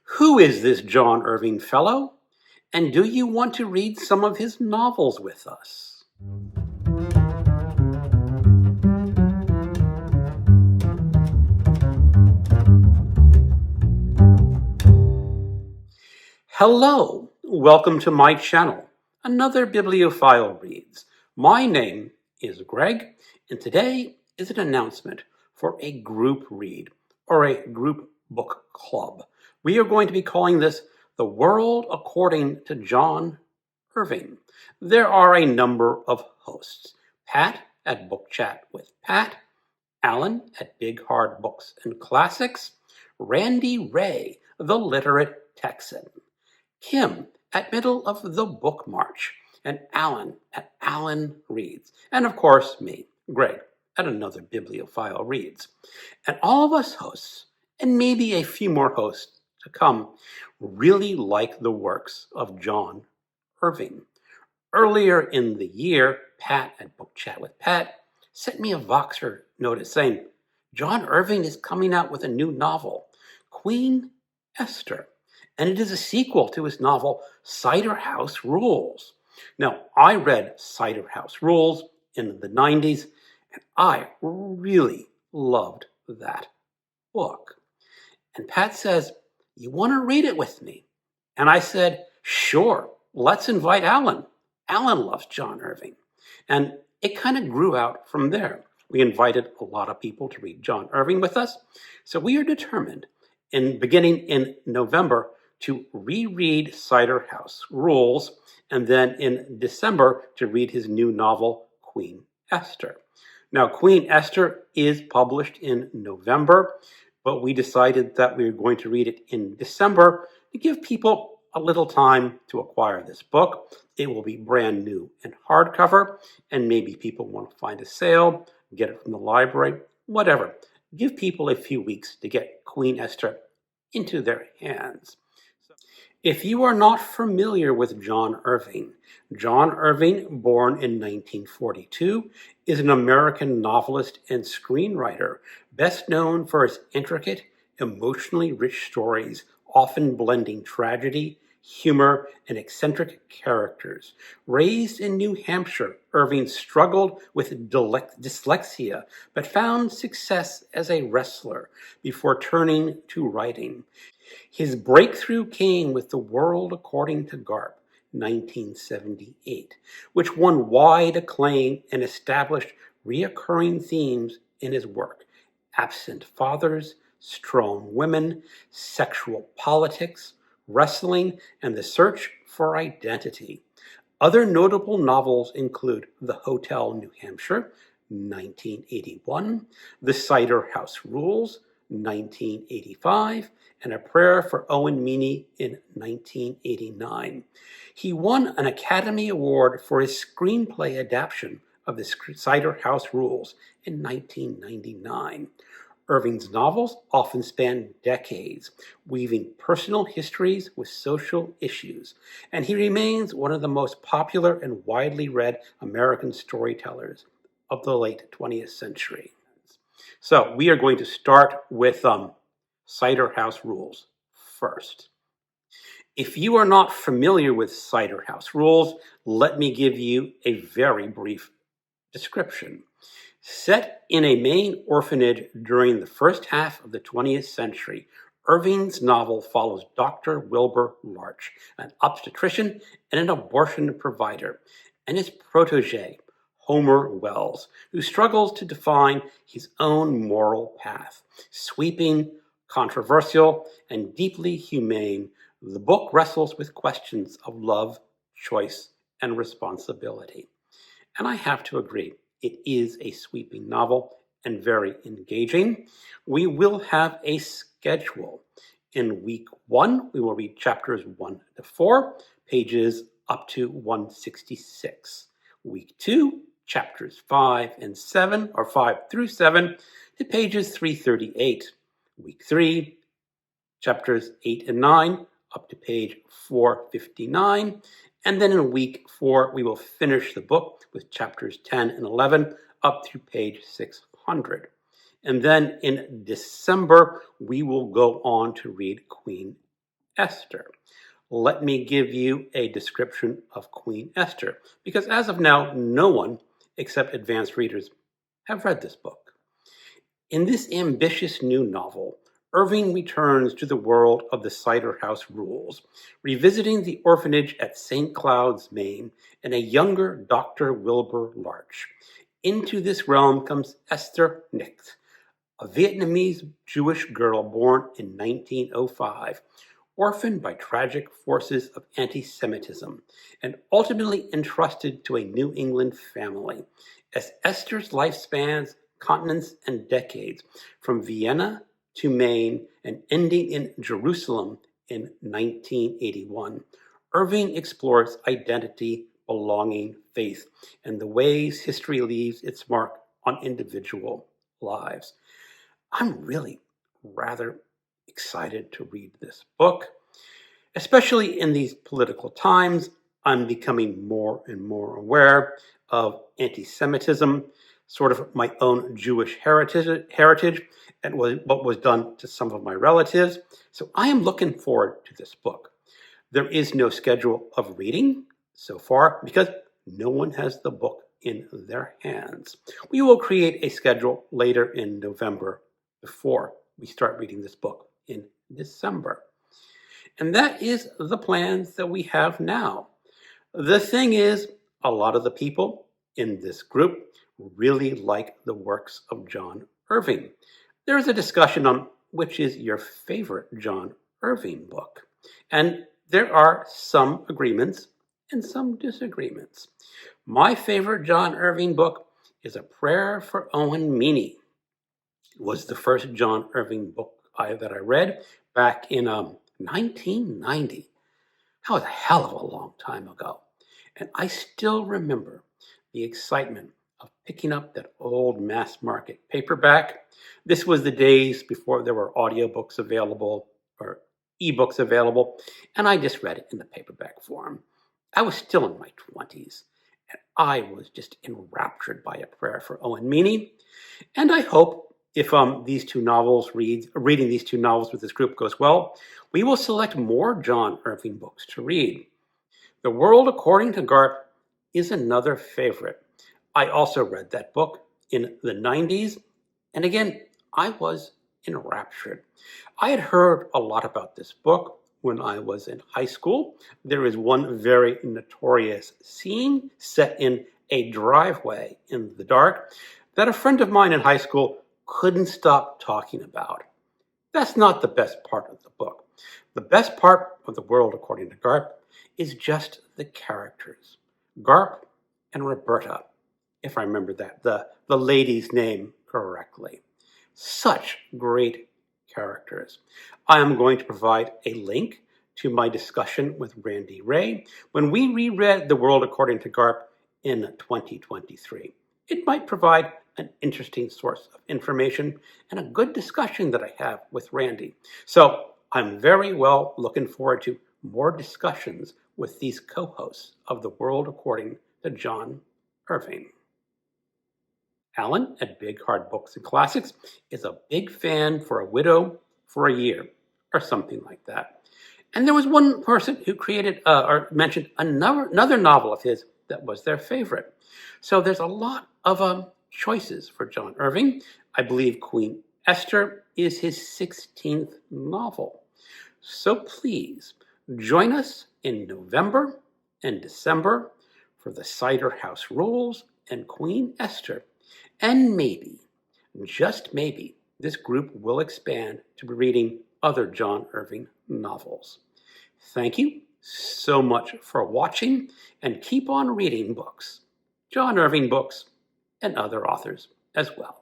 Who is this John Irving fellow? And do you want to read some of his novels with us? Hello, welcome to my channel, Another Bibliophile Reads. My name is Greg, and today is an announcement for a group read or a group book club. We are going to be calling this The World According to John Irving. There are a number of hosts. Pat at Book Chat with Pat, Alan at Big Hard Books and Classics, Randy Ray, the Literate Texan, Kim at Middle of the Book March, and Alan at Alan Reads, and of course me, Greg, at Another Bibliophile Reads. And all of us hosts, and maybe a few more hosts to come, really like the works of John Irving. Earlier in the year, Pat at Book Chat with Pat sent me a Voxer notice saying, John Irving is coming out with a new novel, Queen Esther, and it is a sequel to his novel, Cider House Rules. Now, I read Cider House Rules in the 90s, and I really loved that book. And Pat says, you want to read it with me? And I said, sure, let's invite Alan. Alan loves John Irving. And it kind of grew out from there. We invited a lot of people to read John Irving with us. So we are determined, beginning in November, to reread Cider House Rules, and then in December to read his new novel, Queen Esther. Now, Queen Esther is published in November, but we decided that we were going to read it in December to give people a little time to acquire this book. It will be brand new in hardcover, and maybe people want to find a sale, get it from the library, whatever. Give people a few weeks to get Queen Esther into their hands. If you are not familiar with John Irving, born in 1942, is an American novelist and screenwriter, best known for his intricate, emotionally rich stories, often blending tragedy, humor, and eccentric characters. Raised in New Hampshire, Irving struggled with dyslexia, but found success as a wrestler before turning to writing. His breakthrough came with The World According to Garp, 1978, which won wide acclaim and established reoccurring themes in his work: absent fathers, strong women, sexual politics, wrestling, and the search for identity. Other notable novels include The Hotel New Hampshire, 1981, The Cider House Rules, 1985, and A Prayer for Owen Meany in 1989. He won an Academy Award for his screenplay adaptation of the Cider House Rules in 1999. Irving's novels often span decades, weaving personal histories with social issues, and he remains one of the most popular and widely read American storytellers of the late 20th century. So we are going to start with Cider House Rules first. If you are not familiar with Cider House Rules, let me give you a very brief description. Set in a Maine orphanage during the first half of the 20th century, Irving's novel follows Dr. Wilbur Larch, an obstetrician and an abortion provider, and his protégé, Homer Wells, who struggles to define his own moral path. Sweeping, controversial, and deeply humane, the book wrestles with questions of love, choice, and responsibility. And I have to agree, it is a sweeping novel and very engaging. We will have a schedule. In week 1, we will read chapters 1 to 4, pages up to 166. Week 2, chapters 5 and 7, or 5 through 7, to pages 338. Week 3, chapters 8 and 9, up to page 459. And then in week 4, we will finish the book with chapters 10 and 11, up to page 600. And then in December, we will go on to read Queen Esther. Let me give you a description of Queen Esther, because as of now, no one except advanced readers have read this book. In this ambitious new novel, Irving returns to the world of the Cider House Rules, revisiting the orphanage at St. Cloud's, Maine, and a younger Dr. Wilbur Larch. Into this realm comes Esther Nacht, a Vietnamese Jewish girl born in 1905, orphaned by tragic forces of anti-Semitism, and ultimately entrusted to a New England family. As Esther's life spans continents and decades, from Vienna to Maine and ending in Jerusalem in 1981, Irving explores identity, belonging, faith, and the ways history leaves its mark on individual lives. I'm really rather excited to read this book, especially in these political times. I'm becoming more and more aware of anti-Semitism, sort of my own Jewish heritage, and what was done to some of my relatives. So I am looking forward to this book. There is no schedule of reading so far because no one has the book in their hands. We will create a schedule later in November before we start reading this book in December. And that is the plans that we have now. The thing is, a lot of the people in this group really like the works of John Irving. There is a discussion on which is your favorite John Irving book. And there are some agreements and some disagreements. My favorite John Irving book is A Prayer for Owen Meany. It was the first John Irving book that I read back in 1990. That was a hell of a long time ago. And I still remember the excitement of picking up that old mass market paperback. This was the days before there were audiobooks available or ebooks available, and I just read it in the paperback form. I was still in my 20s, and I was just enraptured by A Prayer for Owen Meany. And I hope if reading these two novels with this group goes well, we will select more John Irving books to read. The World According to Garp is another favorite. I also read that book in the 90s, and again, I was enraptured. I had heard a lot about this book when I was in high school. There is one very notorious scene set in a driveway in the dark that a friend of mine in high school couldn't stop talking about. That's not the best part of the book. The best part of The World According to Garp is just the characters. Garp and Roberta, if I remember the lady's name correctly. Such great characters. I am going to provide a link to my discussion with Randy Ray when we reread The World According to Garp in 2023. It might provide an interesting source of information and a good discussion that I have with Randy. So I'm very well looking forward to more discussions with these co-hosts of The World According to John Irving. Alan at Big Hard Books and Classics is a big fan for A Widow for a Year, or something like that. And there was one person who created or mentioned another novel of his that was their favorite. So there's a lot of choices for John Irving. I believe Queen Esther is his 16th novel. So please join us in November and December for the Cider House Rules and Queen Esther. And maybe, just maybe, this group will expand to be reading other John Irving novels. Thank you so much for watching, and keep on reading books, John Irving books, and other authors as well.